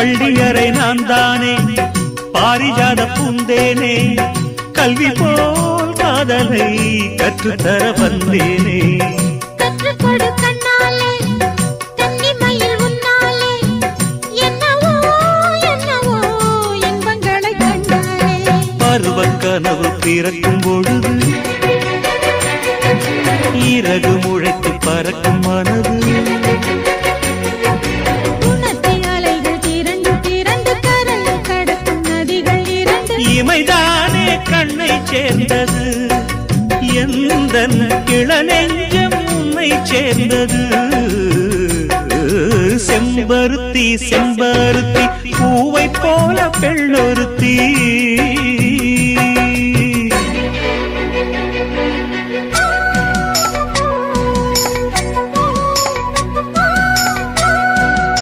பள்ளியறை நான் தானே பாரிஜாத பூந்தேனே கல்வி போல் காதலை கற்றுத்தர வந்தேனே கற்றுக்கொடு கண்ணாலே கன்னிமயில் உன்னாலே என்னவோ என்னவோ இன்பங்களை கண்டாலே பருவக் கனவு பிறக்கும் பொழுது இறகு முளைத்து பறக்கும் மனது இமைதானே கண்ணை சேர்ந்தது எந்தன் இளநெஞ்சம் உன்னை சேர்ந்தது செம்பருத்தி செம்பருத்தி பூவை போல பெண்ணொருத்தி